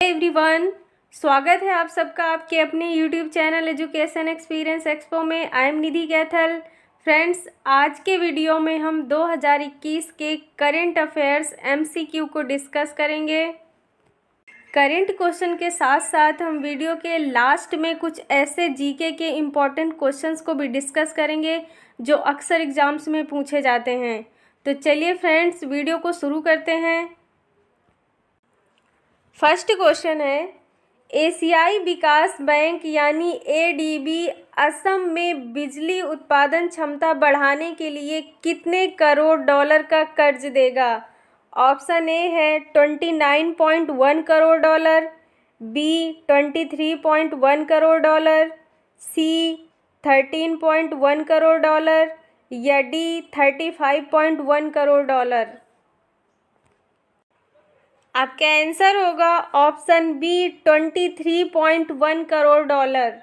Everyone, स्वागत है आप सबका आपके अपने YouTube channel education experience expo में। I am Nidhi Kaithal. Friends, आज के वीडियो में हम 2021 के करंट अफेयर्स एमसीक्यू को डिस्कस करेंगे। करंट क्वेश्चन के साथ साथ हम वीडियो के लास्ट में कुछ ऐसे जीके के इम्पॉर्टेंट क्वेश्चंस को भी डिस्कस करेंगे जो अक्सर एग्जाम्स में पूछे जाते हैं। तो चलिए फ्रेंड्स, वीडियो को शुरू करते हैं। फर्स्ट क्वेश्चन है, एशियाई विकास बैंक यानी एडीबी असम में बिजली उत्पादन क्षमता बढ़ाने के लिए कितने करोड़ डॉलर का कर्ज देगा? ऑप्शन ए है 29.1 crore dollar, B 23.1 crore dollar, C 13.1 crore dollar या डी 35.1 करोड़ डॉलर। आपका आंसर होगा ऑप्शन बी 23.1 करोड़ डॉलर।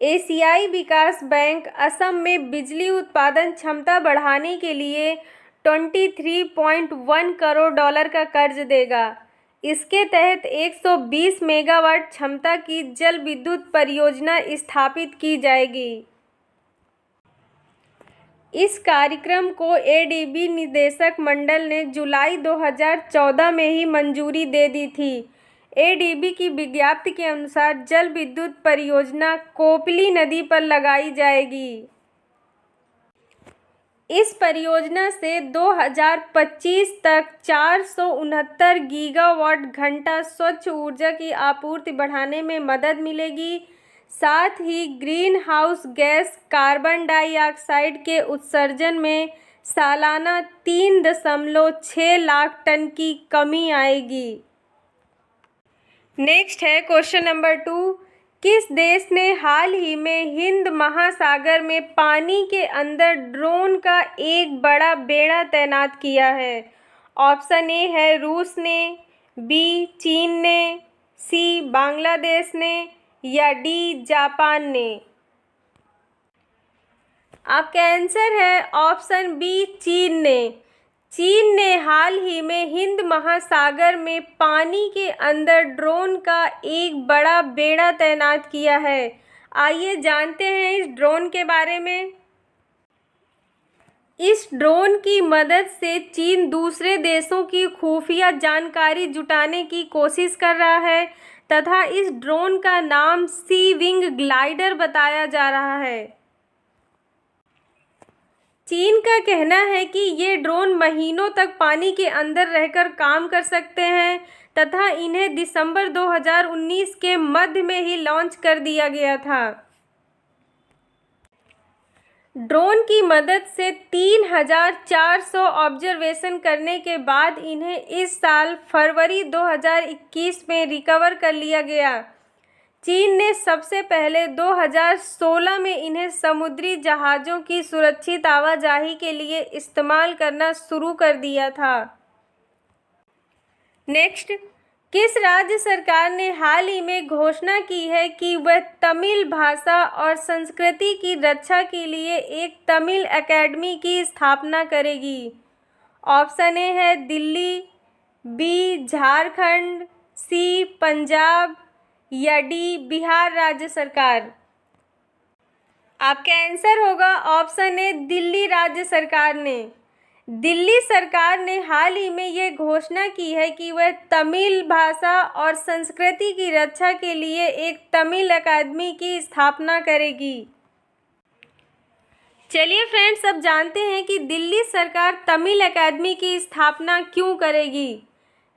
एशियाई विकास बैंक असम में बिजली उत्पादन क्षमता बढ़ाने के लिए 23.1 करोड़ डॉलर का कर्ज देगा। इसके तहत 120 मेगावाट क्षमता की जल विद्युत परियोजना स्थापित की जाएगी। इस कार्यक्रम को एडीबी निदेशक मंडल ने जुलाई 2014 में ही मंजूरी दे दी थी। एडीबी की विज्ञप्ति के अनुसार जल विद्युत परियोजना कोपली नदी पर लगाई जाएगी। इस परियोजना से 2025 तक 469 गीगावाट घंटा स्वच्छ ऊर्जा की आपूर्ति बढ़ाने में मदद मिलेगी। साथ ही greenhouse gas carbon dioxide के उत्सर्जन में सालाना 3.6 लाख टन की कमी आएगी। नेक्स्ट है क्वेश्चन नंबर 2। किस देश ने हाल ही में हिंद महासागर में पानी के अंदर ड्रोन का एक बड़ा बेड़ा तैनात किया है? ऑप्शन ए है रूस ने, बी चीन ने, सी बांग्लादेश ने या डी जापान ने। आपका आंसर है ऑप्शन बी चीन ने। चीन ने हाल ही में हिंद महासागर में पानी के अंदर ड्रोन का एक बड़ा बेड़ा तैनात किया है। आइए जानते हैं इस ड्रोन के बारे में। इस ड्रोन की मदद से चीन दूसरे देशों की खुफिया जानकारी जुटाने की कोशिश कर रहा है तथा इस ड्रोन का नाम सी विंग ग्लाइडर बताया जा रहा है। चीन का कहना है कि ये ड्रोन महीनों तक पानी के अंदर रहकर काम कर सकते हैं तथा इन्हें दिसंबर 2019 के मध्य में ही लॉन्च कर दिया गया था। ड्रोन की मदद से 3,400 ऑब्जर्वेशन करने के बाद इन्हें इस साल फरवरी 2021 में रिकवर कर लिया गया। चीन ने सबसे पहले 2016 में इन्हें समुद्री जहाज़ों की सुरक्षित आवाजाही के लिए इस्तेमाल करना शुरू कर दिया था। नेक्स्ट, किस राज्य सरकार ने हाल ही में घोषणा की है कि वह तमिल भाषा और संस्कृति की रक्षा के लिए एक तमिल एकेडमी की स्थापना करेगी? ऑप्शन ए है दिल्ली, बी झारखंड, सी पंजाब या डी बिहार राज्य सरकार। आपका आंसर होगा ऑप्शन ए दिल्ली राज्य सरकार ने। दिल्ली सरकार ने हाल ही में ये घोषणा की है कि वह तमिल भाषा और संस्कृति की रक्षा के लिए एक तमिल अकादमी की स्थापना करेगी। चलिए फ्रेंड्स, अब जानते हैं कि दिल्ली सरकार तमिल अकादमी की स्थापना क्यों करेगी।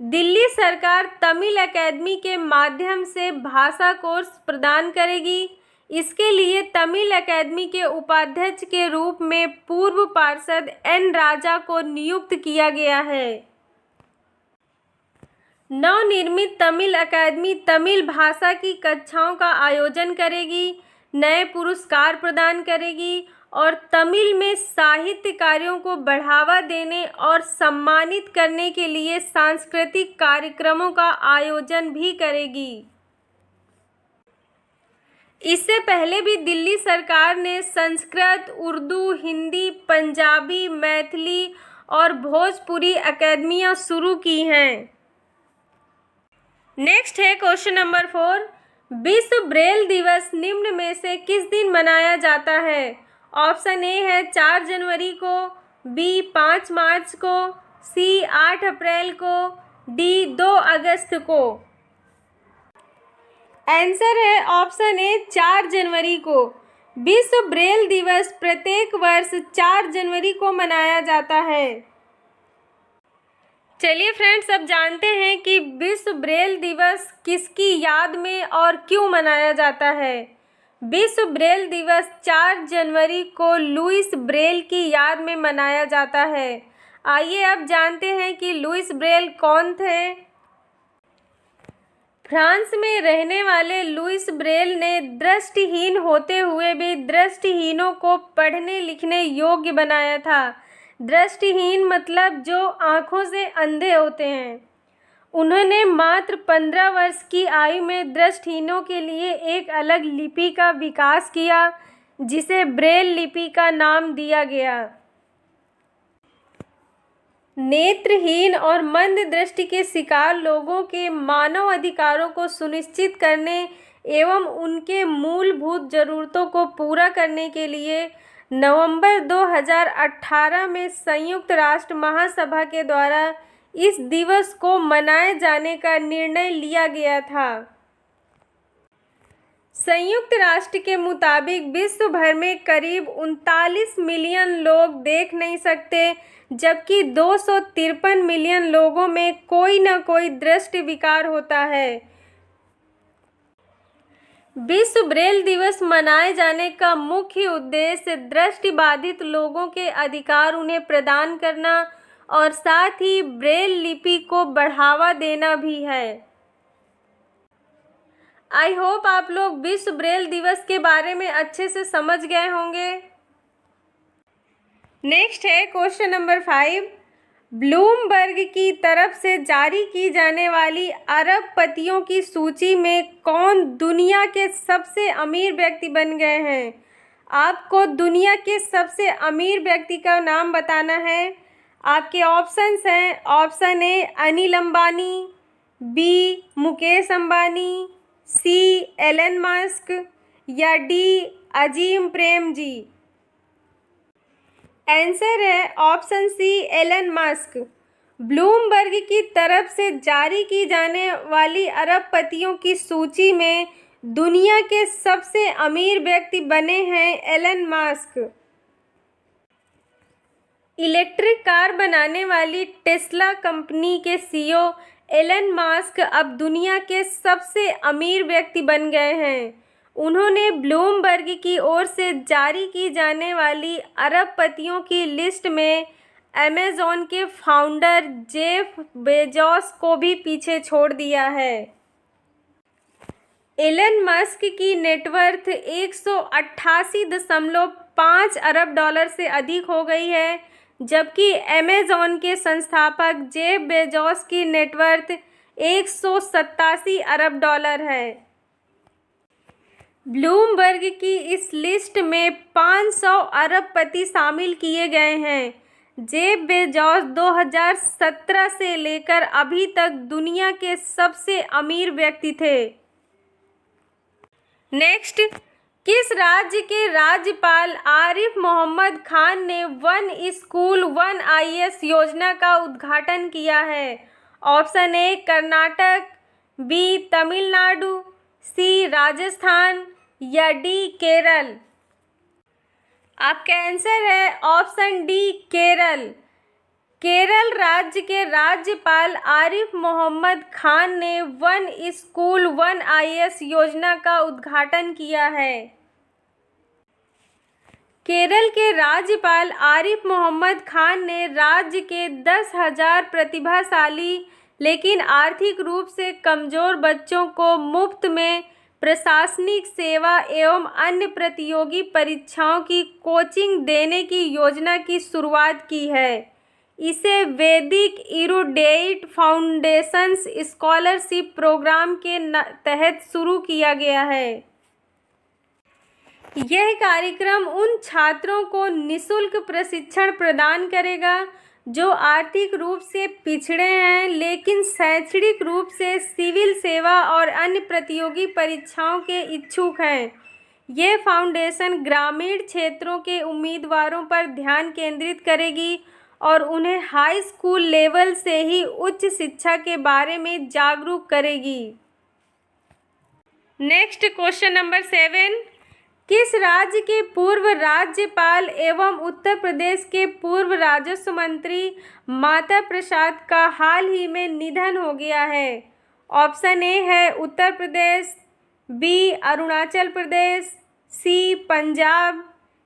दिल्ली सरकार तमिल अकादमी के माध्यम से भाषा कोर्स प्रदान करेगी। इसके लिए तमिल अकादमी के उपाध्यक्ष के रूप में पूर्व पार्षद एन राजा को नियुक्त किया गया है। नवनिर्मित तमिल अकादमी तमिल भाषा की कक्षाओं का आयोजन करेगी, नए पुरस्कार प्रदान करेगी और तमिल में साहित्य कार्यों को बढ़ावा देने और सम्मानित करने के लिए सांस्कृतिक कार्यक्रमों का आयोजन भी करेगी। इससे पहले भी दिल्ली सरकार ने संस्कृत, उर्दू, हिंदी, पंजाबी, मैथिली और भोजपुरी अकादमियां शुरू की हैं। नेक्स्ट है क्वेश्चन नंबर 4। विश्व ब्रेल दिवस निम्न में से किस दिन मनाया जाता है? ऑप्शन ए है 4 जनवरी को, बी 5 मार्च को, सी 8 अप्रैल को, डी 2 अगस्त को। आंसर है ऑप्शन ए 4 जनवरी को। विश्व ब्रेल दिवस प्रत्येक वर्ष 4 जनवरी को मनाया जाता है। चलिए फ्रेंड्स, अब जानते हैं कि विश्व ब्रेल दिवस किसकी याद में और क्यों मनाया जाता है। विश्व ब्रेल दिवस 4 जनवरी को लुईस ब्रेल की याद में मनाया जाता है। आइए अब जानते हैं कि लुईस ब्रेल कौन थे। फ्रांस में रहने वाले लुईस ब्रेल ने दृष्टिहीन होते हुए भी दृष्टिहीनों को पढ़ने लिखने योग्य बनाया था। दृष्टिहीन मतलब जो आँखों से अंधे होते हैं। उन्होंने मात्र 15 वर्ष की आयु में दृष्टिहीनों के लिए एक अलग लिपि का विकास किया, जिसे ब्रेल लिपि का नाम दिया गया। नेत्रहीन और मंद दृष्टि के शिकार लोगों के मानव अधिकारों को सुनिश्चित करने एवं उनके मूलभूत ज़रूरतों को पूरा करने के लिए नवंबर 2018 में संयुक्त राष्ट्र महासभा के द्वारा इस दिवस को मनाए जाने का निर्णय लिया गया था। संयुक्त राष्ट्र के मुताबिक विश्व भर में करीब 39 मिलियन लोग देख नहीं सकते, जबकि 253 मिलियन लोगों में कोई न कोई दृष्टि विकार होता है। विश्व ब्रेल दिवस मनाए जाने का मुख्य उद्देश्य दृष्टिबाधित लोगों के अधिकार उन्हें प्रदान करना और साथ ही ब्रेल लिपि को बढ़ावा देना भी है। आई होप आप लोग विश्व ब्रेल दिवस के बारे में अच्छे से समझ गए होंगे। नेक्स्ट है क्वेश्चन नंबर 5। ब्लूमबर्ग की तरफ से जारी की जाने वाली अरबपतियों की सूची में कौन दुनिया के सबसे अमीर व्यक्ति बन गए हैं? आपको दुनिया के सबसे अमीर व्यक्ति का नाम बताना है। आपके ऑप्शंस हैं, option A Anil Ambani, B Mukesh Ambani, C Elon Musk या डी अजीम प्रेमजी। आंसर है option C Elon Musk. Bloomberg की तरफ से जारी की जाने वाली अरबपतियों की सूची में दुनिया के सबसे अमीर व्यक्ति बने हैं एलन मस्क। इलेक्ट्रिक कार बनाने वाली टेस्ला कंपनी के सीईओ एलन मस्क अब दुनिया के सबसे अमीर व्यक्ति बन गए हैं। उन्होंने ब्लूमबर्ग की ओर से जारी की जाने वाली अरबपतियों की लिस्ट में अमेज़न के फाउंडर जेफ बेजोस को भी पीछे छोड़ दिया है। एलन मस्क की नेटवर्थ 188.5 अरब डॉलर से अधिक हो गई है, जबकि अमेज़न के संस्थापक जेफ बेजोस की नेटवर्थ 187 अरब डॉलर है। ब्लूमबर्ग की इस लिस्ट में 500 अरबपति शामिल किए गए हैं। जेफ बेजोस 2017 से लेकर अभी तक दुनिया के सबसे अमीर व्यक्ति थे। नेक्स्ट, किस राज्य के राज्यपाल आरिफ मोहम्मद खान ने वन स्कूल वन आईएएस योजना का उद्घाटन किया है? Option A Karnataka, B Tamil Nadu, C Rajasthan या डी केरल। आपका आंसर है ऑप्शन डी केरल। केरल राज्य के राज्यपाल आरिफ मोहम्मद खान ने वन स्कूल वन आईएएस योजना का उद्घाटन किया है। केरल के राज्यपाल आरिफ मोहम्मद खान ने राज्य के 10,000 प्रतिभाशाली लेकिन आर्थिक रूप से कमज़ोर बच्चों को मुफ्त में प्रशासनिक सेवा एवं अन्य प्रतियोगी परीक्षाओं की कोचिंग देने की योजना की शुरुआत की है। इसे वैदिक इरुडेट फाउंडेशंस स्कॉलरशिप प्रोग्राम के तहत शुरू किया गया है। यह कार्यक्रम उन छात्रों को निःशुल्क प्रशिक्षण प्रदान करेगा जो आर्थिक रूप से पिछड़े हैं लेकिन शैक्षणिक रूप से सिविल सेवा और अन्य प्रतियोगी परीक्षाओं के इच्छुक हैं। ये फाउंडेशन ग्रामीण क्षेत्रों के उम्मीदवारों पर ध्यान केंद्रित करेगी और उन्हें हाई स्कूल लेवल से ही उच्च शिक्षा के बारे में जागरूक करेगी। नेक्स्ट क्वेश्चन नंबर 7, किस राज्य के पूर्व राज्यपाल एवं उत्तर प्रदेश के पूर्व राजस्व मंत्री माता प्रसाद का हाल ही में निधन हो गया है? ऑप्शन ए है उत्तर प्रदेश, बी अरुणाचल प्रदेश, सी पंजाब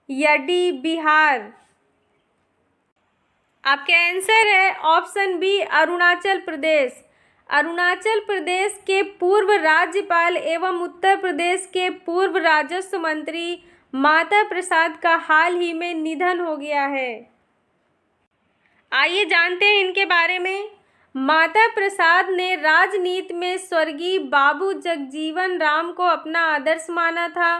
या डी बिहार। आपका आंसर है ऑप्शन बी अरुणाचल प्रदेश। अरुणाचल प्रदेश के पूर्व राज्यपाल एवं उत्तर प्रदेश के पूर्व राजस्व मंत्री माता प्रसाद का हाल ही में निधन हो गया है। आइए जानते हैं इनके बारे में। माता प्रसाद ने राजनीति में स्वर्गीय बाबू जगजीवन राम को अपना आदर्श माना था।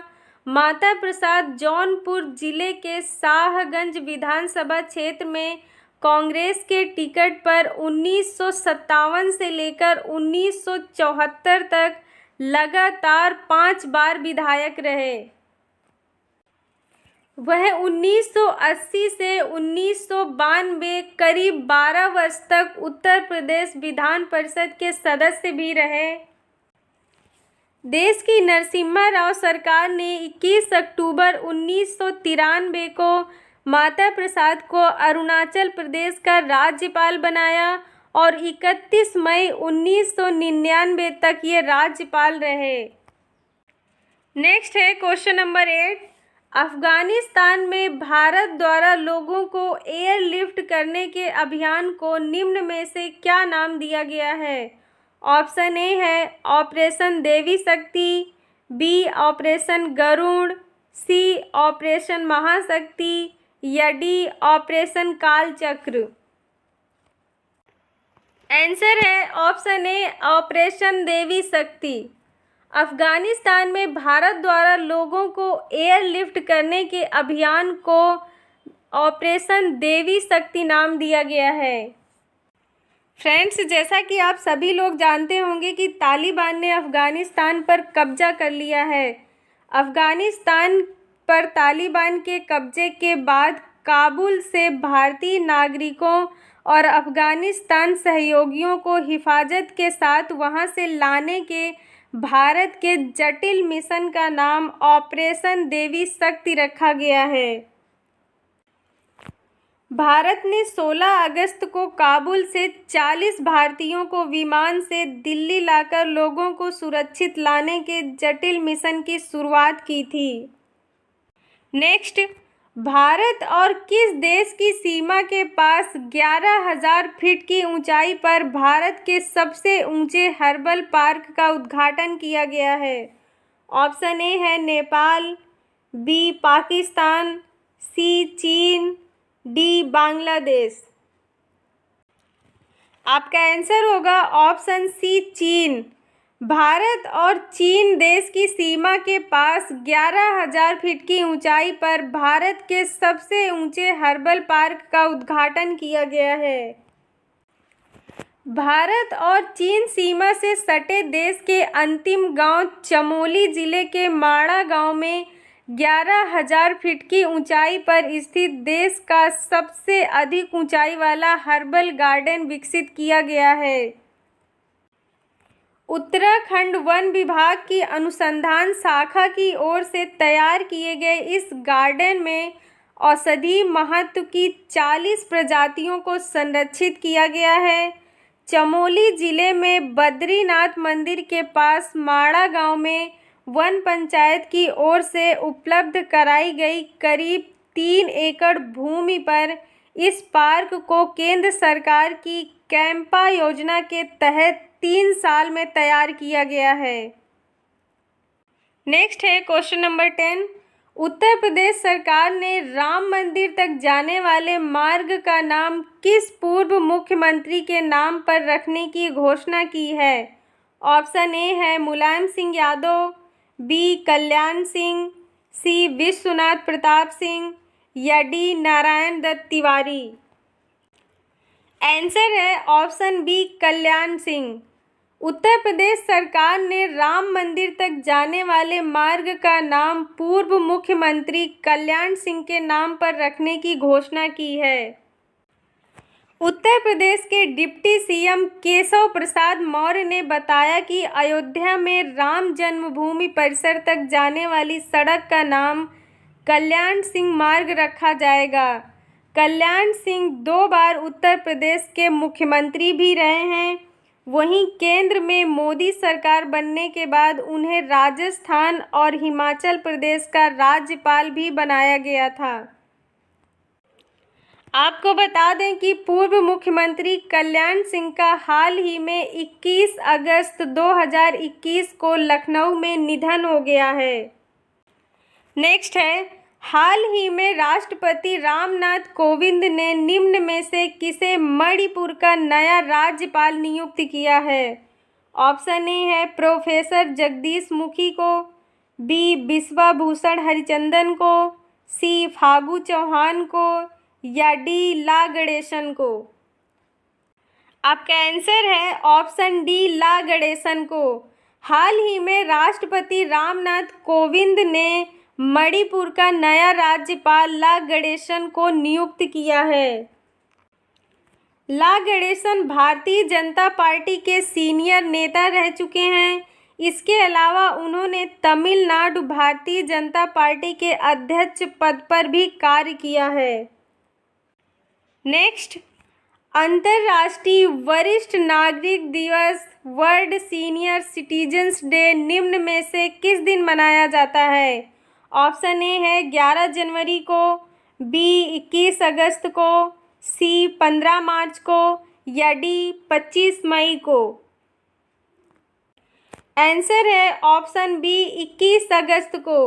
माता प्रसाद जौनपुर जिले के शाहगंज विधानसभा क्षेत्र में कांग्रेस के टिकट पर 1957 से लेकर 1974 तक लगातार 5 बार विधायक रहे। वह 1980 से 1992 करीब 12 वर्ष तक उत्तर प्रदेश विधान परिषद के सदस्य भी रहे। देश की नरसिम्हा राव सरकार ने 21 अक्टूबर 1993 को माता प्रसाद को अरुणाचल प्रदेश का राज्यपाल बनाया और 31 मई 1999 तक ये राज्यपाल रहे। नेक्स्ट है क्वेश्चन नंबर 8, अफगानिस्तान में भारत द्वारा लोगों को एयरलिफ्ट करने के अभियान को निम्न में से क्या नाम दिया गया है? ऑप्शन ए है ऑपरेशन देवी शक्ति, बी ऑपरेशन गरुड़, सी ऑपरेशन महाशक्ति या डी ऑपरेशन कालचक्र। आंसर है ऑप्शन ए ऑपरेशन देवी शक्ति। अफगानिस्तान में भारत द्वारा लोगों को एयरलिफ्ट करने के अभियान को ऑपरेशन देवी शक्ति नाम दिया गया है। फ्रेंड्स, जैसा कि आप सभी लोग जानते होंगे कि तालिबान ने अफगानिस्तान पर कब्जा कर लिया है। अफगानिस्तान पर तालिबान के कब्जे के बाद काबुल से भारतीय नागरिकों और अफगानिस्तान सहयोगियों को हिफाजत के साथ वहां से लाने के भारत के जटिल मिशन का नाम ऑपरेशन देवी शक्ति रखा गया है। भारत ने 16 अगस्त को काबुल से 40 भारतीयों को विमान से दिल्ली लाकर लोगों को सुरक्षित लाने के जटिल मिशन की शुरुआत की थी। नेक्स्ट, भारत और किस देश की सीमा के पास 11,000 फीट की ऊंचाई पर भारत के सबसे ऊंचे हर्बल पार्क का उद्घाटन किया गया है? ऑप्शन ए है नेपाल, बी पाकिस्तान, सी चीन, डी बांग्लादेश। आपका आंसर होगा ऑप्शन सी चीन। भारत और चीन देश की सीमा के पास 11,000 फीट की ऊंचाई पर भारत के सबसे ऊंचे हर्बल पार्क का उद्घाटन किया गया है। भारत और चीन सीमा से सटे देश के अंतिम गांव चमोली जिले के माड़ा गांव में 11,000 फीट की ऊंचाई पर स्थित देश का सबसे अधिक ऊंचाई वाला हर्बल गार्डन विकसित किया गया है। उत्तराखंड वन विभाग की अनुसंधान शाखा की ओर से तैयार किए गए इस गार्डन में औषधीय महत्व की 40 प्रजातियों को संरक्षित किया गया है। चमोली जिले में बद्रीनाथ मंदिर के पास माड़ा गांव में वन पंचायत की ओर से उपलब्ध कराई गई करीब 3 एकड़ भूमि पर इस पार्क को केंद्र सरकार की कैंपा योजना के तहत 3 साल में तैयार किया गया है। नेक्स्ट है क्वेश्चन नंबर 10, उत्तर प्रदेश सरकार ने राम मंदिर तक जाने वाले मार्ग का नाम किस पूर्व मुख्यमंत्री के नाम पर रखने की घोषणा की है? ऑप्शन ए है मुलायम सिंह यादव, बी कल्याण सिंह, सी विश्वनाथ प्रताप सिंह या डी नारायण दत्त तिवारी। आंसर है ऑप्शन बी कल्याण सिंह। उत्तर प्रदेश सरकार ने राम मंदिर तक जाने वाले मार्ग का नाम पूर्व मुख्यमंत्री कल्याण सिंह के नाम पर रखने की घोषणा की है। उत्तर प्रदेश के डिप्टी सीएम केशव प्रसाद मौर्य ने बताया कि अयोध्या में राम जन्मभूमि परिसर तक जाने वाली सड़क का नाम कल्याण सिंह मार्ग रखा जाएगा। कल्याण सिंह 2 बार उत्तर प्रदेश के मुख्यमंत्री भी रहे हैं। वहीं केंद्र में मोदी सरकार बनने के बाद उन्हें राजस्थान और हिमाचल प्रदेश का राज्यपाल भी बनाया गया था। आपको बता दें कि पूर्व मुख्यमंत्री कल्याण सिंह का हाल ही में 21 अगस्त 2021 को लखनऊ में निधन हो गया है। नेक्स्ट है, हाल ही में राष्ट्रपति रामनाथ कोविंद ने निम्न में से किसे मणिपुर का नया राज्यपाल नियुक्त किया है। ऑप्शन ए है प्रोफेसर जगदीश मुखी को, बी बिश्वाभूषण हरिचंदन को, सी फागू चौहान को या डी ला गणेशन को। आपका आंसर है ऑप्शन डी ला गणेशन को। हाल ही में राष्ट्रपति रामनाथ कोविंद ने मणिपुर का नया राज्यपाल ला गणेशन को नियुक्त किया है। ला गणेशन भारतीय जनता पार्टी के सीनियर नेता रह चुके हैं। इसके अलावा उन्होंने तमिलनाडु भारतीय जनता पार्टी के अध्यक्ष पद पर भी कार्य किया है। नेक्स्ट, अंतर्राष्ट्रीय वरिष्ठ नागरिक दिवस वर्ल्ड सीनियर सिटीजन्स डे निम्न में से किस दिन मनाया जाता है। ऑप्शन ए है 11 जनवरी को, बी 21 अगस्त को, सी 15 मार्च को या डी 25 मई को। आंसर है ऑप्शन बी 21 अगस्त को।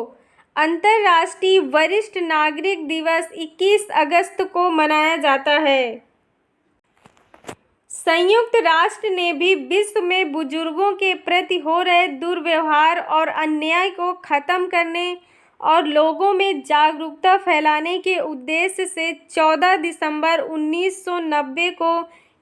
अंतर्राष्ट्रीय वरिष्ठ नागरिक दिवस 21 अगस्त को मनाया जाता है। संयुक्त राष्ट्र ने भी विश्व में बुजुर्गों के प्रति हो रहे दुर्व्यवहार और अन्याय को खत्म करने और लोगों में जागरूकता फैलाने के उद्देश्य से 14 दिसंबर 1990 को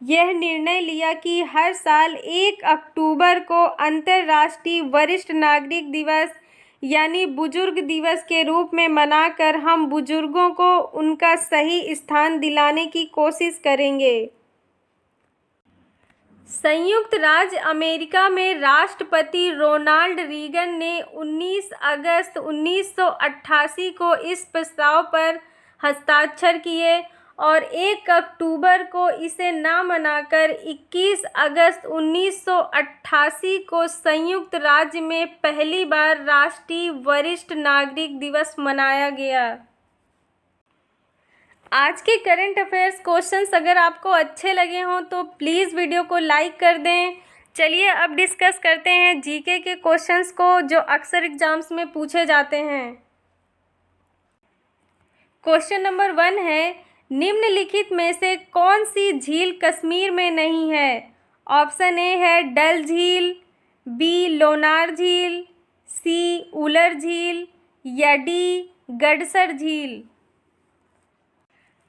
यह निर्णय लिया कि हर साल 1 अक्टूबर को अंतर्राष्ट्रीय वरिष्ठ नागरिक दिवस यानी बुजुर्ग दिवस के रूप में मनाकर हम बुजुर्गों को उनका सही स्थान दिलाने की कोशिश करेंगे। संयुक्त राज्य अमेरिका में राष्ट्रपति रोनाल्ड रीगन ने 19 अगस्त 1988 को इस प्रस्ताव पर हस्ताक्षर किए और 1 अक्टूबर को इसे न मनाकर 21 अगस्त 1988 को संयुक्त राज्य में पहली बार राष्ट्रीय वरिष्ठ नागरिक दिवस मनाया गया। आज के करंट अफेयर्स क्वेश्चंस अगर आपको अच्छे लगे हों तो प्लीज़ वीडियो को लाइक कर दें। चलिए अब डिस्कस करते हैं जीके के क्वेश्चंस को जो अक्सर एग्जाम्स में पूछे जाते हैं। क्वेश्चन नंबर 1 है, निम्नलिखित में से कौन सी झील कश्मीर में नहीं है। ऑप्शन ए है डल झील, बी लोनार झील, सी उलर झील या डी गडसर झील।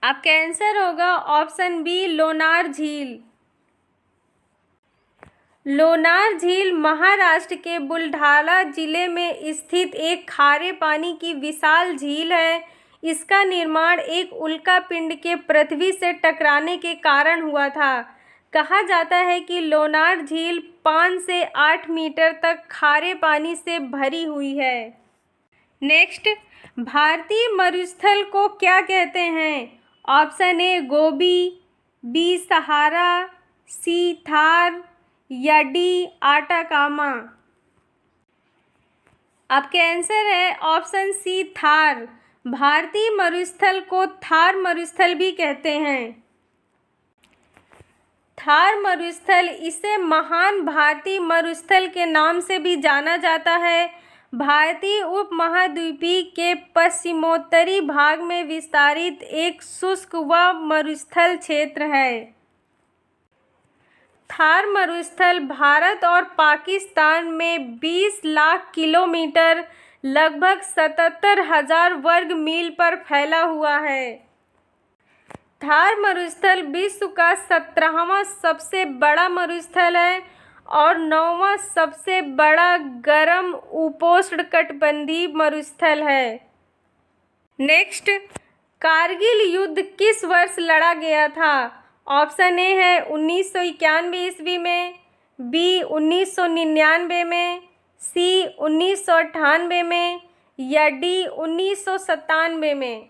आपका आंसर होगा ऑप्शन बी लोनार झील। लोनार झील महाराष्ट्र के बुलढाणा जिले में स्थित एक खारे पानी की विशाल झील है। इसका निर्माण एक उल्कापिंड के पृथ्वी से टकराने के कारण हुआ था। कहा जाता है कि लोनार झील 5 से 8 मीटर तक खारे पानी से भरी हुई है। नेक्स्ट, भारतीय मरुस्थल को क्या कहते हैं। ऑप्शन ए गोबी, बी सहारा, सी थार या डी आटाकामा। आपके आंसर है ऑप्शन सी थार। भारतीय मरुस्थल को थार मरुस्थल भी कहते हैं। थार मरुस्थल इसे महान भारतीय मरुस्थल के नाम से भी जाना जाता है। भारतीय उपमहाद्वीपीय के पश्चिमोत्तरी भाग में विस्तारित एक शुष्क व मरुस्थल क्षेत्र है। थार मरुस्थल भारत और पाकिस्तान में 20 लाख किलोमीटर लगभग 77,000 वर्ग मील पर फैला हुआ है। थार मरुस्थल विश्व का 17वां सबसे बड़ा मरुस्थल है और 9वां सबसे बड़ा गर्म उपोष्णकटिबंधीय मरुस्थल है। नेक्स्ट, कारगिल युद्ध किस वर्ष लड़ा गया था? ऑप्शन ए है 1991 ईस्वी में, बी 1999 में, सी 1998 में या डी 1997 में।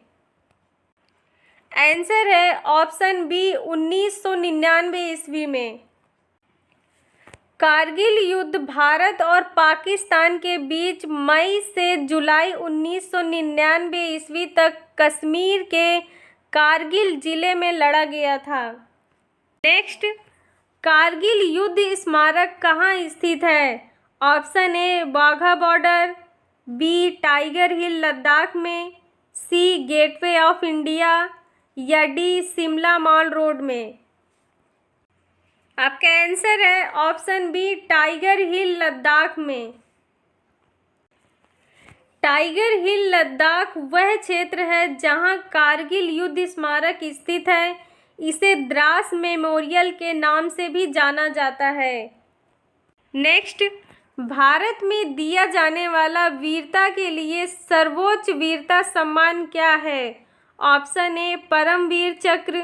आंसर है ऑप्शन बी 1999 ईस्वी में। कारगिल युद्ध भारत और पाकिस्तान के बीच मई से जुलाई 1999 ईस्वी तक कश्मीर के कारगिल जिले में लड़ा गया था। नेक्स्ट, कारगिल युद्ध स्मारक कहाँ स्थित है? Option A Wagah border, B tiger hill Ladakh में, सी गेटवे ऑफ इंडिया या डी शिमला मॉल रोड में। आपका आंसर है option B tiger hill Ladakh में। टाइगर हिल लद्दाख वह क्षेत्र है जहां कारगिल युद्ध स्मारक स्थित है। इसे द्रास मेमोरियल के नाम से भी जाना जाता है। नेक्स्ट, भारत में दिया जाने वाला वीरता के लिए सर्वोच्च वीरता सम्मान क्या है? ऑप्शन ए परमवीर चक्र,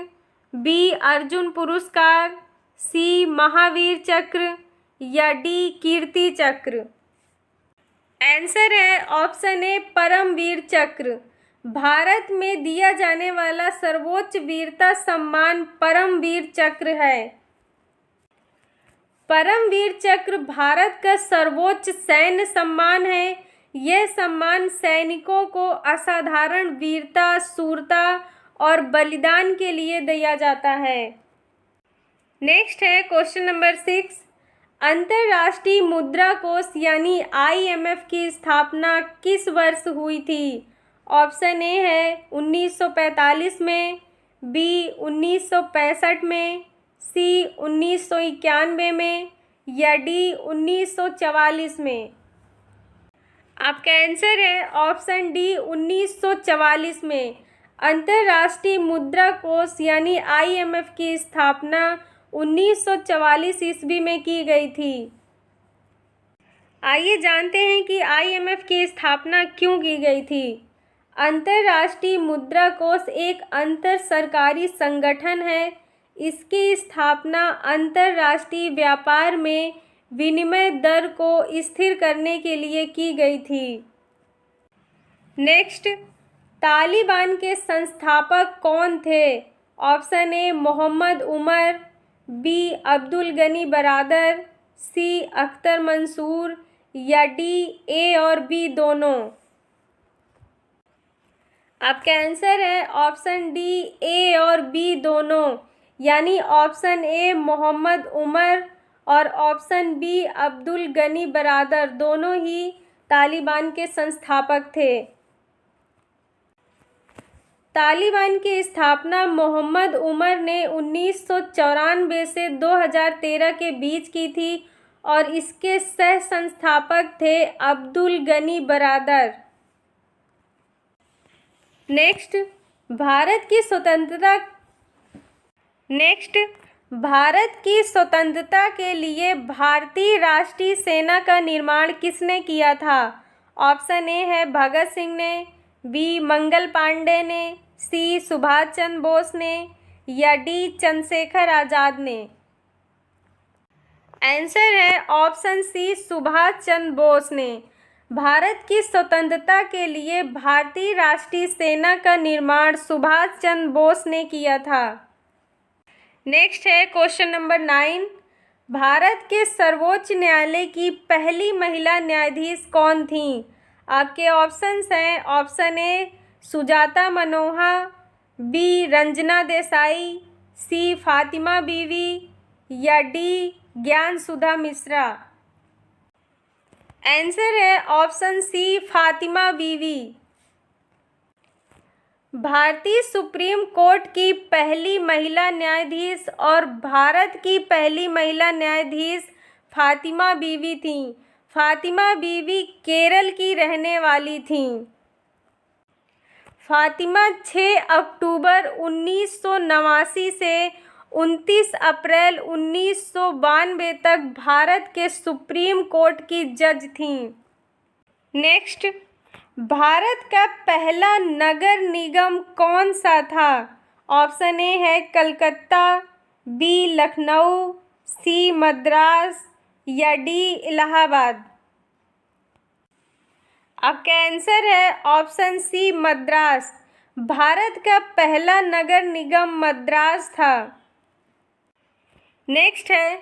बी अर्जुन पुरस्कार, सी महावीर चक्र या डी कीर्ति चक्र। आंसर है ऑप्शन ए परमवीर चक्र। भारत में दिया जाने वाला सर्वोच्च वीरता सम्मान परमवीर चक्र है। परमवीर चक्र भारत का सर्वोच्च सैन्य सम्मान है। यह सम्मान सैनिकों को असाधारण वीरता, शूरता और बलिदान के लिए दिया जाता है। नेक्स्ट है क्वेश्चन नंबर 6। अंतर्राष्ट्रीय मुद्रा कोष यानी IMF की स्थापना किस वर्ष हुई थी? ऑप्शन ए है 1945 में, बी 1965 में, सी 1991 में या डी 1944 में। आपका आंसर है ऑप्शन डी 1944 में। अंतर्राष्ट्रीय मुद्रा कोष यानी IMF की स्थापना 1944 ईस्वी में की गई थी। आइए जानते हैं कि IMF की स्थापना क्यों की गई थी। अंतर्राष्ट्रीय मुद्रा कोष एक अंतर सरकारी संगठन है। इसकी स्थापना अंतर्राष्ट्रीय व्यापार में विनिमय दर को स्थिर करने के लिए की गई थी। नेक्स्ट, तालिबान के संस्थापक कौन थे? Option A Mohammad Omar, B Abdul Ghani Baradar, C Akhtar Mansour या डी ए और बी दोनों। आपका आंसर है ऑप्शन डी ए और बी दोनों, यानी ऑप्शन ए मोहम्मद उमर और ऑप्शन बी अब्दुल गनी बरादर दोनों ही तालिबान के संस्थापक थे। तालिबान की स्थापना मोहम्मद उमर ने 1994 से 2013 के बीच की थी और इसके सह संस्थापक थे अब्दुल गनी बरादर। नेक्स्ट, भारत की स्वतंत्रता के लिए भारतीय राष्ट्रीय सेना का निर्माण किसने किया था? ऑप्शन ए है भगत सिंह ने, बी मंगल पांडे ने, सी सुभाष चंद्र बोस ने या डी चंद्रशेखर आजाद ने। आंसर है ऑप्शन सी सुभाष चंद्र बोस ने। भारत की स्वतंत्रता के लिए भारतीय राष्ट्रीय सेना का निर्माण सुभाष चंद्र बोस ने किया था। नेक्स्ट है क्वेश्चन नंबर 9। भारत के सर्वोच्च न्यायालय की पहली महिला न्यायाधीश कौन थीं? आपके ऑप्शंस हैं option A Sujata Manohar, B Ranjana Desai, C Fathima Beevi या डी ज्ञान सुधा मिश्रा। आंसर है ऑप्शन सी फातिमा बीवी। भारतीय सुप्रीम कोर्ट की पहली महिला न्यायाधीश और भारत की पहली महिला न्यायाधीश फातिमा बीवी थीं। फातिमा बीवी केरल की रहने वाली थीं। फातिमा 6 अक्टूबर 1989 से 29 अप्रैल 1992 तक भारत के सुप्रीम कोर्ट की जज थीं। नेक्स्ट, भारत का पहला नगर निगम कौन सा था? ऑप्शन ए है कलकत्ता, बी लखनऊ, सी मद्रास या डी इलाहाबाद। आपका आंसर है ऑप्शन सी मद्रास। भारत का पहला नगर निगम मद्रास था। नेक्स्ट है,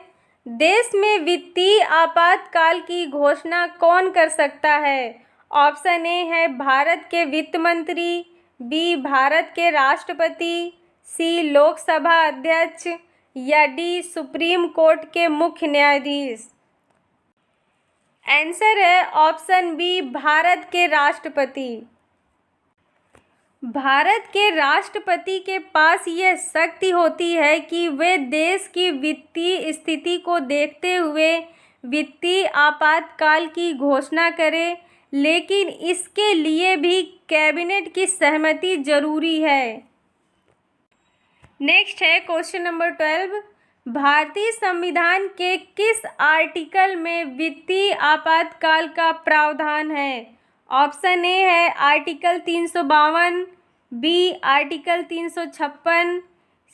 देश में वित्तीय आपातकाल की घोषणा कौन कर सकता है? ऑप्शन ए है भारत के वित्त मंत्री, बी भारत के राष्ट्रपति, सी लोकसभा अध्यक्ष या डी सुप्रीम कोर्ट के मुख्य न्यायाधीश। आंसर है ऑप्शन बी भारत के राष्ट्रपति। भारत के राष्ट्रपति के पास यह शक्ति होती है कि वे देश की वित्तीय स्थिति को देखते हुए वित्तीय आपातकाल की घोषणा करें, लेकिन इसके लिए भी कैबिनेट की सहमति जरूरी है। नेक्स्ट है क्वेश्चन नंबर 12। भारतीय संविधान के किस आर्टिकल में वित्तीय आपातकाल का प्रावधान है? ऑप्शन ए है article 352, B article 356,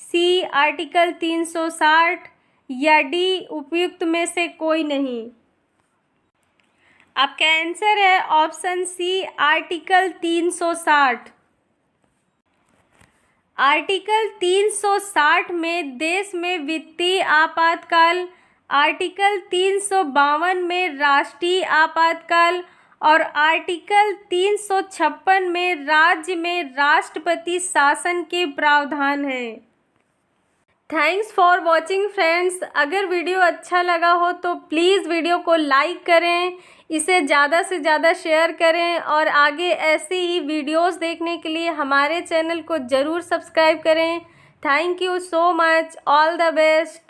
C article 360 या डी उपयुक्त में से कोई नहीं। आपका आंसर है ऑप्शन सी आर्टिकल 360। आर्टिकल 360 में देश में वित्तीय आपातकाल, आर्टिकल 352 में राष्ट्रीय आपातकाल और आर्टिकल 356 में राज्य में राष्ट्रपति शासन के प्रावधान हैं। Thanks for watching friends. अगर वीडियो अच्छा लगा हो तो प्लीज़ वीडियो को लाइक करें, इसे ज़्यादा से ज़्यादा शेयर करें और आगे ऐसे ही वीडियोस देखने के लिए हमारे चैनल को ज़रूर सब्सक्राइब करें। Thank you so much. All the best.